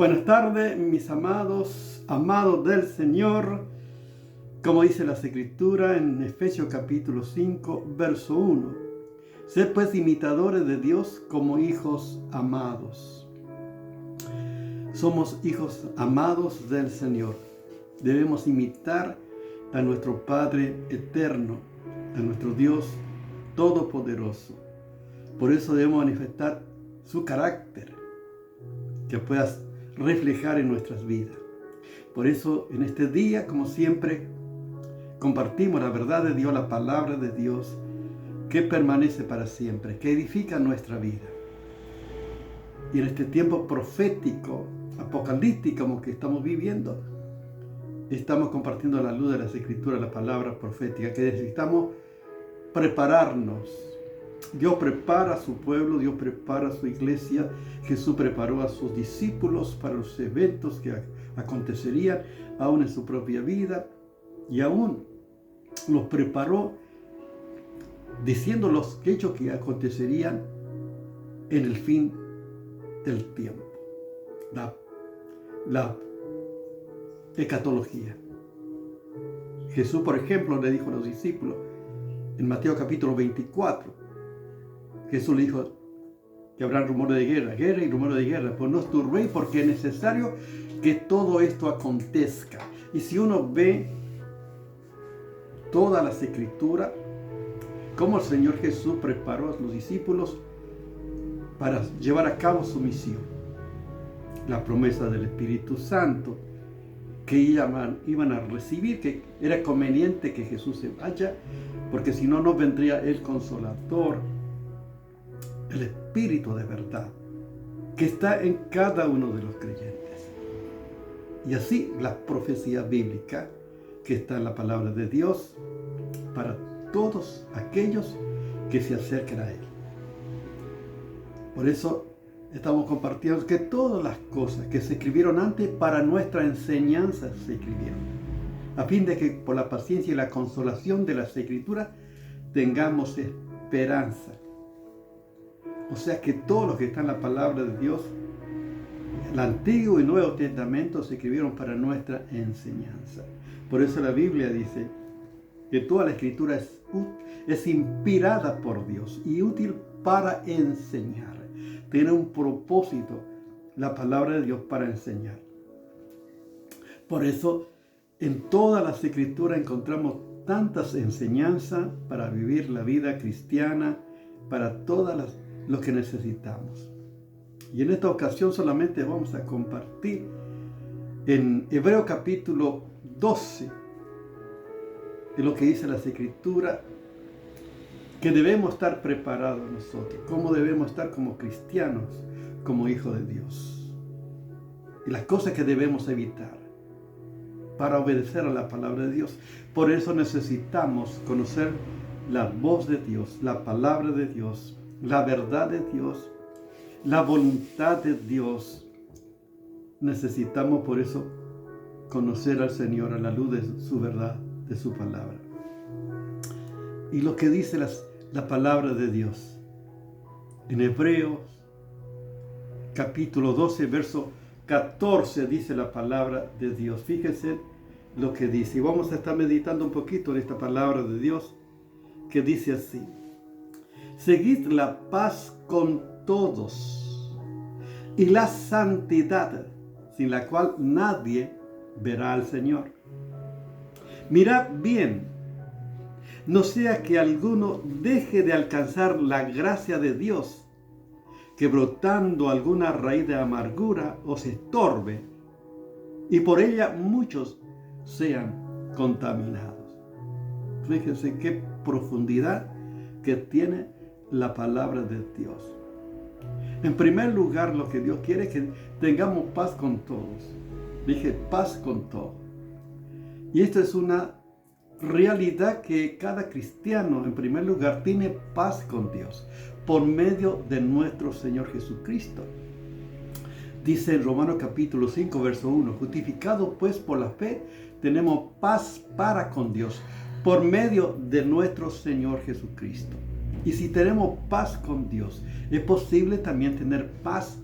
Buenas tardes, mis amados del Señor. Como dice las Escrituras en Efesios capítulo 5, verso 1. Sed pues imitadores de Dios como hijos amados. Somos hijos amados del Señor. Debemos imitar a nuestro Padre eterno, a nuestro Dios todopoderoso. Por eso debemos manifestar su carácter, que puedas reflejar en nuestras vidas. Por eso en este día, como siempre, compartimos la verdad de Dios, la palabra de Dios, que permanece para siempre, que edifica nuestra vida. Y en este tiempo profético, apocalíptico como que estamos viviendo, estamos compartiendo a la luz de las Escrituras, la palabra profética, que necesitamos prepararnos. Dios prepara a su pueblo, Dios prepara a su iglesia. Jesús preparó a sus discípulos para los eventos que acontecerían aún en su propia vida, y aún los preparó diciendo los hechos que acontecerían en el fin del tiempo, la escatología. Jesús, por ejemplo, le dijo a los discípulos en Mateo capítulo 24, Jesús le dijo que habrá rumores de guerra y rumores de guerra, pues no os turbéis, porque es necesario que todo esto acontezca. Y si uno ve todas las Escrituras, cómo el Señor Jesús preparó a los discípulos para llevar a cabo su misión, la promesa del Espíritu Santo que iban a recibir, que era conveniente que Jesús se vaya, porque si no, no vendría el Consolador, el Espíritu de verdad, que está en cada uno de los creyentes. Y así la profecía bíblica que está en la palabra de Dios para todos aquellos que se acerquen a Él. Por eso estamos compartiendo que todas las cosas que se escribieron antes para nuestra enseñanza se escribieron, a fin de que por la paciencia y la consolación de las Escrituras tengamos esperanza. O sea que todo lo que está en la palabra de Dios, el Antiguo y Nuevo Testamento, se escribieron para nuestra enseñanza. Por eso la Biblia dice que toda la Escritura es inspirada por Dios y útil para enseñar. Tiene un propósito la palabra de Dios para enseñar. Por eso en todas las Escrituras encontramos tantas enseñanzas para vivir la vida cristiana, para todas lo que necesitamos. Y en esta ocasión solamente vamos a compartir en Hebreos capítulo 12, de lo que dice las Escrituras, que debemos estar preparados nosotros, cómo debemos estar como cristianos, como hijos de Dios, y las cosas que debemos evitar para obedecer a la palabra de Dios. Por eso necesitamos conocer la voz de Dios, la palabra de Dios, la verdad de Dios, la voluntad de Dios. Necesitamos por eso conocer al Señor a la luz de su verdad, de su palabra. Y lo que dice la palabra de Dios en Hebreos capítulo 12, verso 14, dice la palabra de Dios. Fíjense lo que dice. Y vamos a estar meditando un poquito en esta palabra de Dios, que dice así: seguid la paz con todos y la santidad, sin la cual nadie verá al Señor. Mirad bien, no sea que alguno deje de alcanzar la gracia de Dios, que brotando alguna raíz de amargura os estorbe, y por ella muchos sean contaminados. Fíjense qué profundidad que tiene la palabra de Dios. En primer lugar, lo que Dios quiere es que tengamos paz con todos. Dije, paz con todos. Y esto es una realidad, que cada cristiano, en primer lugar, tiene paz con Dios por medio de nuestro Señor Jesucristo. Dice en Romanos capítulo 5, verso 1, justificados pues por la fe, tenemos paz para con Dios por medio de nuestro Señor Jesucristo. Y si tenemos paz con Dios, es posible también tener paz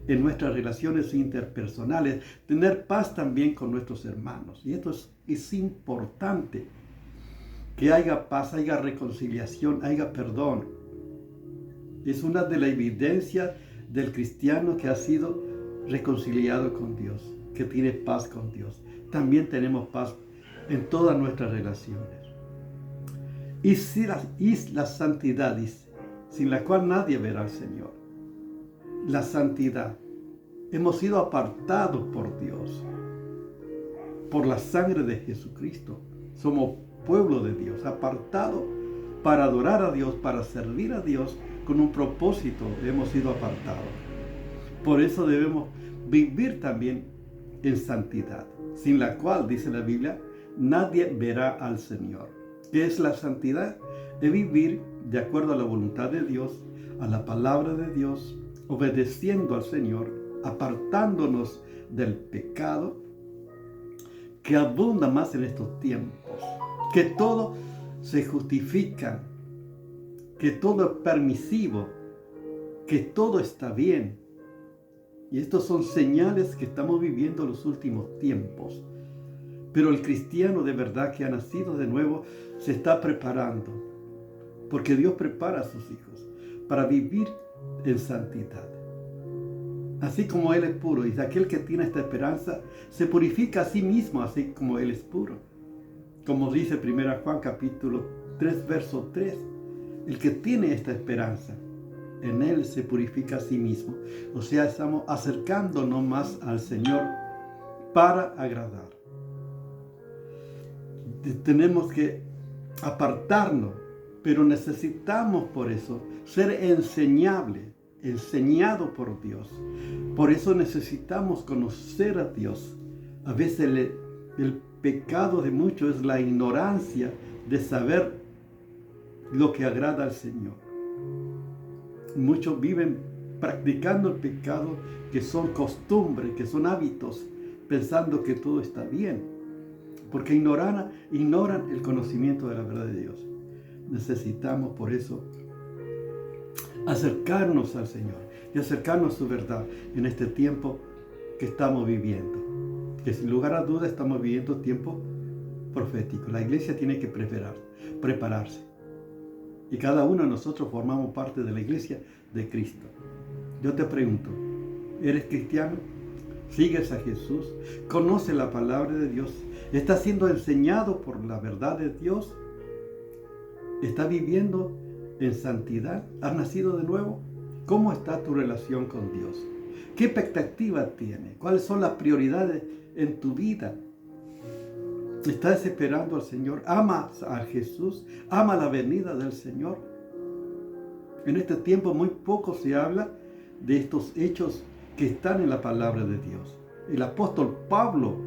en nuestras relaciones interpersonales, tener paz también con nuestros hermanos. Y esto es importante, que haya paz, haya reconciliación, haya perdón. Es una de las evidencias del cristiano que ha sido reconciliado con Dios, que tiene paz con Dios. También tenemos paz en todas nuestras relaciones. Y la santidad, sin la cual nadie verá al Señor. La santidad. Hemos sido apartados por Dios, por la sangre de Jesucristo. Somos pueblo de Dios, apartado para adorar a Dios, para servir a Dios con un propósito. Hemos sido apartados. Por eso debemos vivir también en santidad, sin la cual, dice la Biblia, nadie verá al Señor. ¿Qué es la santidad? Es vivir de acuerdo a la voluntad de Dios, a la palabra de Dios, obedeciendo al Señor, apartándonos del pecado que abunda más en estos tiempos, que todo se justifica, que todo es permisivo, que todo está bien. Y estos son señales que estamos viviendo en los últimos tiempos. Pero el cristiano de verdad que ha nacido de nuevo se está preparando, porque Dios prepara a sus hijos para vivir en santidad. Así como Él es puro, y aquel que tiene esta esperanza se purifica a sí mismo, así como Él es puro. Como dice 1 Juan capítulo 3, verso 3, el que tiene esta esperanza, en Él se purifica a sí mismo. O sea, estamos acercándonos más al Señor para agradar. Tenemos que apartarnos, pero necesitamos por eso ser enseñado por Dios. Por eso necesitamos conocer a Dios. A veces el pecado de muchos es la ignorancia de saber lo que agrada al Señor. Muchos viven practicando el pecado, que son costumbres, que son hábitos, pensando que todo está bien, porque ignoran el conocimiento de la verdad de Dios. Necesitamos por eso acercarnos al Señor y acercarnos a su verdad en este tiempo que estamos viviendo, que sin lugar a dudas estamos viviendo tiempo profético. La iglesia tiene que prepararse. Y cada uno de nosotros formamos parte de la iglesia de Cristo. Yo te pregunto, ¿eres cristiano? ¿Sigues a Jesús? ¿Conoces la palabra de Dios? ¿Estás siendo enseñado por la verdad de Dios? ¿Estás viviendo en santidad? ¿Has nacido de nuevo? ¿Cómo está tu relación con Dios? ¿Qué expectativa tienes? ¿Cuáles son las prioridades en tu vida? ¿Estás esperando al Señor? ¿Amas a Jesús? ¿Ama la venida del Señor? En este tiempo muy poco se habla de estos hechos que están en la palabra de Dios. El apóstol Pablo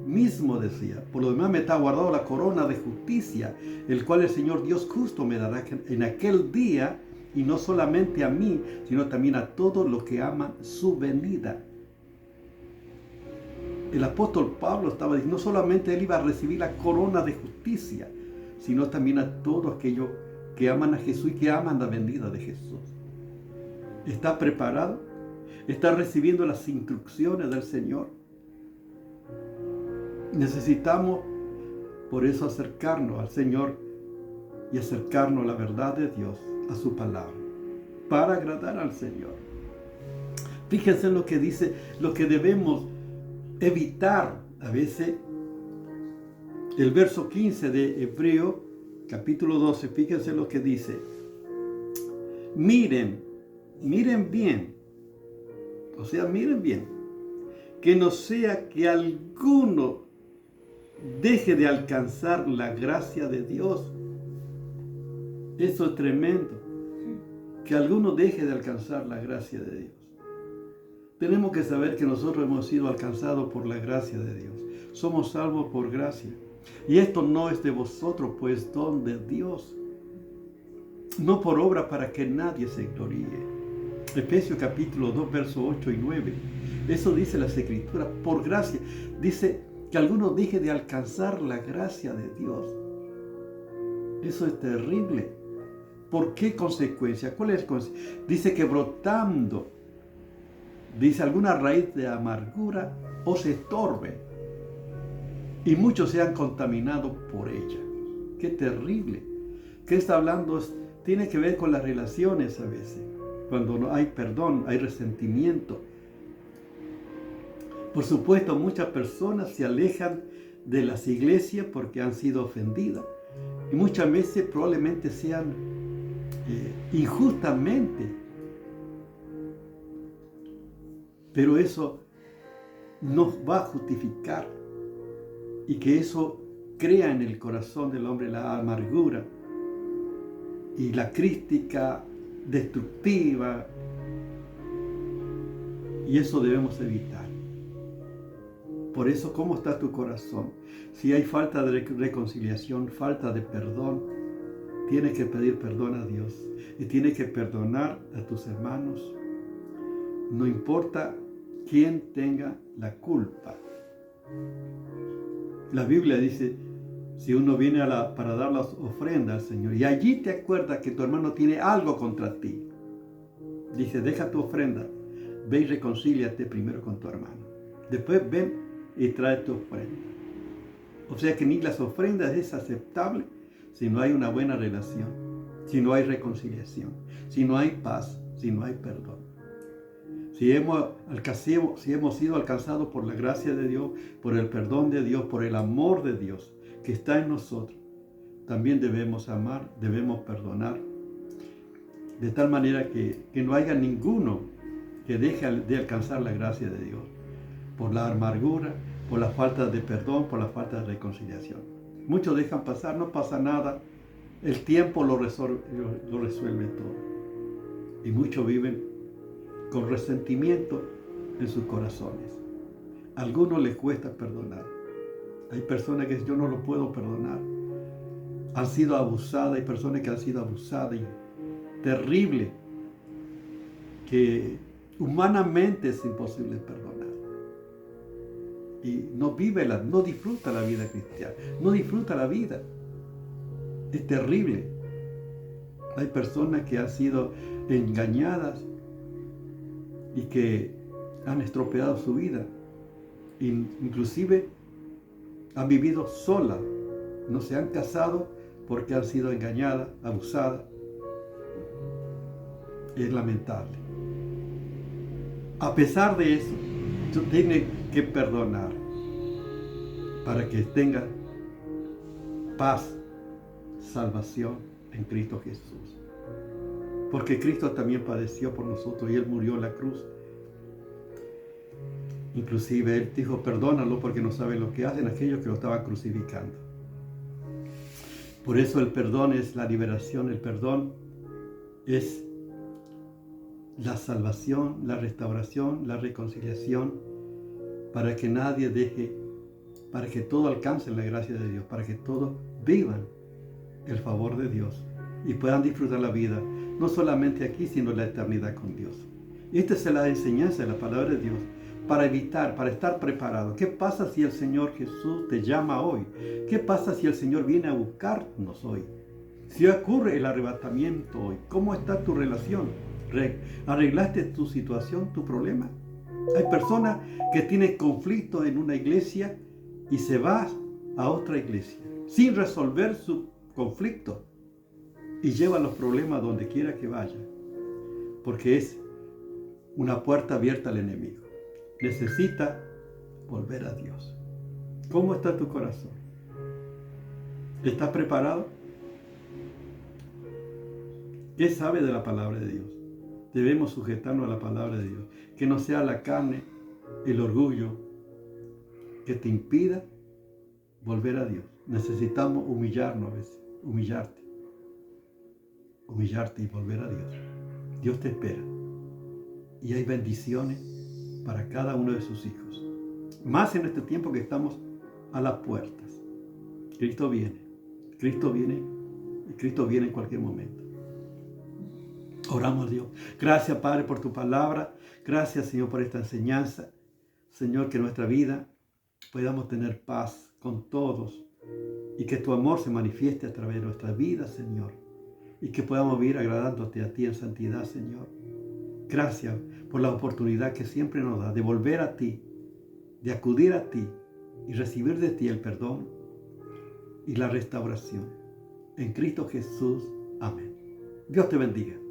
mismo decía: por lo demás me está guardado la corona de justicia, el cual el Señor Dios justo me dará en aquel día, y no solamente a mí, sino también a todos los que aman su venida. El apóstol Pablo estaba diciendo, no solamente él iba a recibir la corona de justicia, sino también a todos aquellos que aman a Jesús y que aman la venida de Jesús. ¿Está preparado? ¿Está recibiendo las instrucciones del Señor? Necesitamos por eso acercarnos al Señor y acercarnos a la verdad de Dios, a su palabra, para agradar al Señor. Fíjense en lo que dice, lo que debemos evitar. A veces el verso 15 de Hebreo capítulo 12, fíjense lo que dice: miren bien, o sea, miren bien, que no sea que alguno deje de alcanzar la gracia de Dios. Eso es tremendo, que alguno deje de alcanzar la gracia de Dios. Tenemos que saber que nosotros hemos sido alcanzados por la gracia de Dios. Somos salvos por gracia. Y esto no es de vosotros, pues don de Dios. No por obra, para que nadie se gloríe. Efesios capítulo 2, versos 8 y 9. Eso dice las Escrituras, por gracia. Dice que alguno deje de alcanzar la gracia de Dios. Eso es terrible. ¿Por qué consecuencia? ¿Cuál es la consecuencia? Dice que brotando Dice, alguna raíz de amargura os estorbe y muchos sean contaminados por ella. ¡Qué terrible! ¿Qué está hablando? Tiene que ver con las relaciones a veces. Cuando no hay perdón, hay resentimiento. Por supuesto, muchas personas se alejan de las iglesias porque han sido ofendidas. Y muchas veces probablemente sean injustamente. Pero eso nos va a justificar. Y que eso crea en el corazón del hombre la amargura y la crítica destructiva. Y eso debemos evitar. Por eso, ¿cómo está tu corazón? Si hay falta de reconciliación, falta de perdón, tienes que pedir perdón a Dios. Y tienes que perdonar a tus hermanos. No importa quién tenga la culpa. La Biblia dice, si uno viene para dar las ofrendas al Señor y allí te acuerdas que tu hermano tiene algo contra ti, dice, deja tu ofrenda, ve y reconcíliate primero con tu hermano. Después ven y trae tu ofrenda. O sea que ni las ofrendas es aceptable si no hay una buena relación, si no hay reconciliación, si no hay paz, si no hay perdón. Si hemos sido alcanzados por la gracia de Dios, por el perdón de Dios, por el amor de Dios que está en nosotros, también debemos amar, debemos perdonar, de tal manera que no haya ninguno que deje de alcanzar la gracia de Dios, por la amargura, por la falta de perdón, por la falta de reconciliación. Muchos dejan pasar, no pasa nada, el tiempo lo resuelve todo. Y muchos viven con resentimiento en sus corazones. A algunos les cuesta perdonar. Hay personas que yo no lo puedo perdonar. Han sido abusadas, hay personas que han sido abusadas y terrible, que humanamente es imposible perdonar. Y no disfruta la vida cristiana, no disfruta la vida. Es terrible. Hay personas que han sido engañadas y que han estropeado su vida. Inclusive han vivido solas, no se han casado porque han sido engañadas, abusadas. Es lamentable. A pesar de eso, tú tienes que perdonar para que tengas paz, salvación en Cristo Jesús. Porque Cristo también padeció por nosotros y Él murió en la cruz. Inclusive Él dijo, perdónalo porque no saben lo que hacen aquellos que lo estaban crucificando. Por eso el perdón es la liberación, el perdón es la salvación, la restauración, la reconciliación, para que nadie deje, para que todos alcancen la gracia de Dios, para que todos vivan el favor de Dios y puedan disfrutar la vida, no solamente aquí, sino en la eternidad con Dios. Y esta es la enseñanza de la palabra de Dios, para evitar, para estar preparado. ¿Qué pasa si el Señor Jesús te llama hoy? ¿Qué pasa si el Señor viene a buscarnos hoy? Si ocurre el arrebatamiento hoy, ¿cómo está tu relación? ¿Arreglaste tu situación, tu problema? Hay personas que tienen conflicto en una iglesia y se va a otra iglesia sin resolver su conflicto y lleva los problemas donde quiera que vaya, porque es una puerta abierta al enemigo. Necesita volver a Dios. ¿Cómo está tu corazón? ¿Estás preparado? ¿Qué sabe de la palabra de Dios? Debemos sujetarnos a la palabra de Dios. Que no sea la carne, el orgullo, que te impida volver a Dios. Necesitamos humillarnos a veces, humillarte y volver a Dios. Dios te espera. Y hay bendiciones para cada uno de sus hijos. Más en este tiempo que estamos a las puertas. Cristo viene y Cristo viene en cualquier momento. Oramos a Dios. Gracias, Padre, por tu palabra. Gracias, Señor, por esta enseñanza. Señor, que en nuestra vida podamos tener paz con todos y que tu amor se manifieste a través de nuestras vidas, Señor, y que podamos vivir agradándote a ti en santidad, Señor. Gracias por la oportunidad que siempre nos da de volver a ti, de acudir a ti y recibir de ti el perdón y la restauración. En Cristo Jesús. Amén. Dios te bendiga.